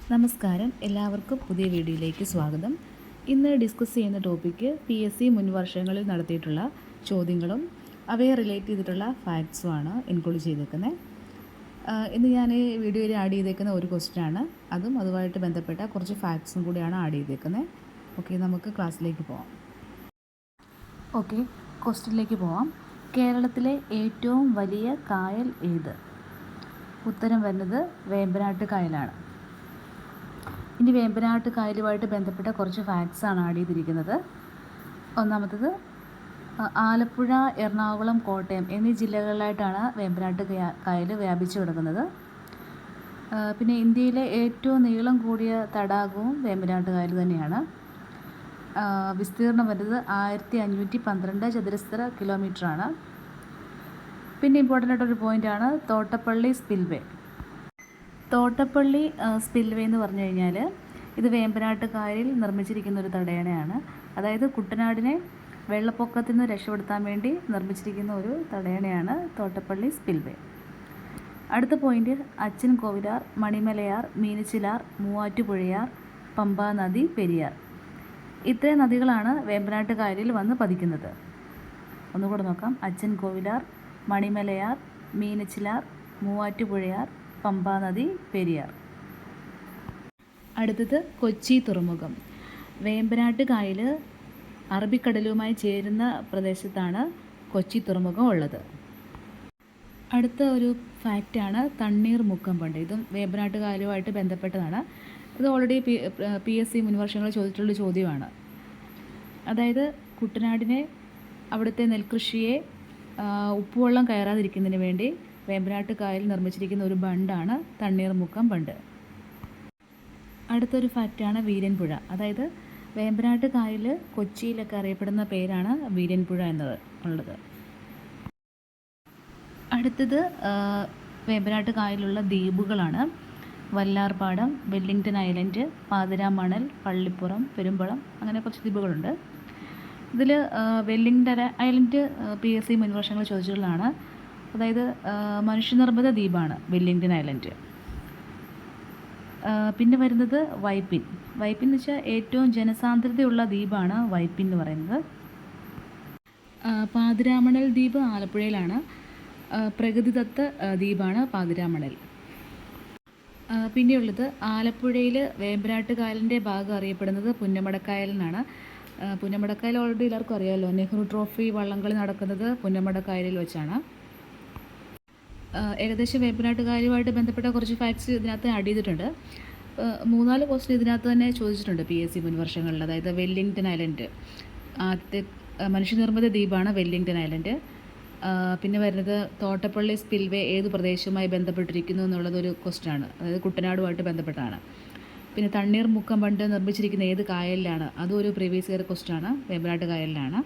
നമസ്കാരം, എല്ലാവർക്കും പുതിയ വീഡിയോയിലേക്ക് സ്വാഗതം. ഇന്ന് ഡിസ്കസ് ചെയ്യുന്ന ടോപ്പിക്ക് PSC മുൻ വർഷങ്ങളിൽ നടത്തിയിട്ടുള്ള ചോദ്യങ്ങളും അവയെ റിലേറ്റ് ചെയ്തിട്ടുള്ള ഫാക്ട്സുമാണ് ഇൻക്ലൂഡ് ചെയ്തേക്കുന്നത്. ഇന്ന് ഞാൻ ഈ വീഡിയോയിൽ ആഡ് ചെയ്തേക്കുന്ന ഒരു ക്വസ്റ്റ്യനാണ്. അതുമായിട്ട് ബന്ധപ്പെട്ട കുറച്ച് ഫാക്ട്സും കൂടിയാണ് ആഡ് ചെയ്തേക്കുന്നത്. ഓക്കെ, നമുക്ക് ക്ലാസ്സിലേക്ക് പോവാം. ഓക്കെ, ക്വസ്റ്റ്യനിലേക്ക് പോവാം. കേരളത്തിലെ ഏറ്റവും വലിയ കായൽ ഏത്? ഉത്തരം വരുന്നത് വേമ്പനാട്ട് കായലാണ്. ഇനി വേമ്പനാട്ട് കായലുമായിട്ട് ബന്ധപ്പെട്ട കുറച്ച് ഫാക്ട്സാണ് ആഡ് ചെയ്തിരിക്കുന്നത്. ഒന്നാമത്തത്, ആലപ്പുഴ, എറണാകുളം, കോട്ടയം എന്നീ ജില്ലകളിലായിട്ടാണ് വേമ്പനാട്ട് കായൽ വ്യാപിച്ചു കിടക്കുന്നത്. പിന്നെ ഇന്ത്യയിലെ ഏറ്റവും നീളം കൂടിയ തടാകവും വേമ്പനാട്ട് കായൽ തന്നെയാണ്. വിസ്തീർണം വരുന്നത് 1512 ചതുരശ്ര കിലോമീറ്ററാണ്. പിന്നെ ഇമ്പോർട്ടൻ്റ് ആയിട്ടൊരു പോയിൻ്റാണ് തോട്ടപ്പള്ളി സ്പിൽവേ. തോട്ടപ്പള്ളി സ്പിൽവേ എന്ന് പറഞ്ഞു കഴിഞ്ഞാൽ ഇത് വേമ്പനാട്ട് കായലിൽ നിർമ്മിച്ചിരിക്കുന്ന ഒരു തടയണയാണ്. അതായത് കുട്ടനാടിനെ വെള്ളപ്പൊക്കത്തിൽ നിന്ന് രക്ഷപ്പെടുത്താൻ വേണ്ടി നിർമ്മിച്ചിരിക്കുന്ന ഒരു തടയണയാണ് തോട്ടപ്പള്ളി സ്പിൽവേ. അടുത്ത പോയിൻ്റ്, അച്ചൻ കോവിലാർ, മണിമലയാർ, മീനച്ചിലാർ, മൂവാറ്റുപുഴയാർ, പമ്പാ നദി, പെരിയാർ. ഇത്രയും നദികളാണ് വേമ്പനാട്ട് കായലിൽ വന്ന് പതിക്കുന്നത്. ഒന്നുകൂടെ നോക്കാം. അച്ചൻ കോവിലാർ, മണിമലയാർ, മീനച്ചിലാർ, മൂവാറ്റുപുഴയാർ, പമ്പാ നദി, പെരിയാർ. അടുത്തത് കൊച്ചി തുറമുഖം. വേമ്പനാട്ട് കായൽ അറബിക്കടലുമായി ചേരുന്ന പ്രദേശത്താണ് കൊച്ചി തുറമുഖം ഉള്ളത്. അടുത്ത ഒരു ഫാക്റ്റാണ് തണ്ണീർമുക്കം ബണ്ട്. ഇതും വേമ്പനാട്ട് കായലുമായിട്ട് ബന്ധപ്പെട്ടതാണ്. ഇത് ഓൾറെഡി PSC മുൻവർഷങ്ങളിൽ ചോദിച്ചിട്ടുള്ള ചോദ്യമാണ്. അതായത് കുട്ടനാടിനെ, അവിടുത്തെ നെൽകൃഷിയെ ഉപ്പുവെള്ളം കയറാതിരിക്കുന്നതിന് വേണ്ടി വേമ്പനാട്ട് കായൽ നിർമ്മിച്ചിരിക്കുന്ന ഒരു ബണ്ടാണ് തണ്ണീർമുക്കം ബണ്ട്. അടുത്തൊരു ഫാക്റ്റാണ് വീരൻപുഴ. അതായത് വേമ്പനാട്ട് കായൽ കൊച്ചിയിലൊക്കെ അറിയപ്പെടുന്ന പേരാണ് വീരൻപുഴ എന്നത് ഉള്ളത്. അടുത്തത് വേമ്പനാട്ട് കായലിലുള്ള ദ്വീപുകളാണ്. വല്ലാർപാടം, വെല്ലിംഗ്ടൺ ഐലൻഡ്, പാതിരാമണൽ, പള്ളിപ്പുറം, പെരുമ്പളം, അങ്ങനെ കുറച്ച് ദ്വീപുകളുണ്ട്. ഇതിൽ വെല്ലിംഗ്ടൺ ഐലൻഡ് PSC മുൻവർഷങ്ങൾ ചോദിച്ചിട്ടുള്ളതാണ്. അതായത് മനുഷ്യനിർമ്മിത ദ്വീപാണ് വെല്ലിംഗ്ടൺ ഐലൻഡ്. പിന്നെ വരുന്നത് വൈപ്പിൻ. വൈപ്പിൻ എന്ന് വെച്ചാൽ ഏറ്റവും ജനസാന്ദ്രതയുള്ള ദ്വീപാണ് വൈപ്പിൻ എന്ന് പറയുന്നത്. പാതിരാമണൽ ദ്വീപ് ആലപ്പുഴയിലാണ്. പ്രകൃതിദത്ത ദ്വീപാണ് പാതിരാമണൽ. പിന്നെയുള്ളത് ആലപ്പുഴയിൽ വേമ്പനാട്ട് കായലിൻ്റെ ഭാഗം അറിയപ്പെടുന്നത് പുന്നമടക്കായൽ എന്നാണ്. പുന്നമടക്കായൽ ഓൾറെഡി എല്ലാവർക്കും അറിയാമല്ലോ. നെഹ്റു ട്രോഫി വള്ളംകളി നടക്കുന്നത് പുന്നമടക്കായലിൽ വെച്ചാണ്. ഏകദേശം വേമ്പനാട്ട് കായലുമായിട്ട് ബന്ധപ്പെട്ട കുറച്ച് ഫാക്ട്സ് ഇതിനകത്ത് ആഡ് ചെയ്തിട്ടുണ്ട്. 3-4 ക്വസ്റ്റ്യൻ ഇതിനകത്ത് തന്നെ ചോദിച്ചിട്ടുണ്ട് PSC മുൻവർഷങ്ങളിൽ. അതായത് വെല്ലിംഗ്ടൺ ഐലൻഡ്, ആദ്യത്തെ മനുഷ്യനിർമ്മിത ദ്വീപാണ് വെല്ലിംഗ്ടൺ ഐലൻഡ്. പിന്നെ വരുന്നത് തോട്ടപ്പള്ളി സ്പിൽവേ ഏത് പ്രദേശവുമായി ബന്ധപ്പെട്ടിരിക്കുന്നു എന്നുള്ളതൊരു ക്വസ്റ്റ്യനാണ്. അതായത് കുട്ടനാടുമായിട്ട് ബന്ധപ്പെട്ടാണ്. പിന്നെ തണ്ണീർമുക്കം ബണ്ട് നിർമ്മിച്ചിരിക്കുന്ന ഏത് കായലിലാണ്, അതും ഒരു പ്രീവിയസ് ഇയർ ക്വസ്റ്റ്യനാണ്. വേമ്പനാട്ട് കായലിലാണ്.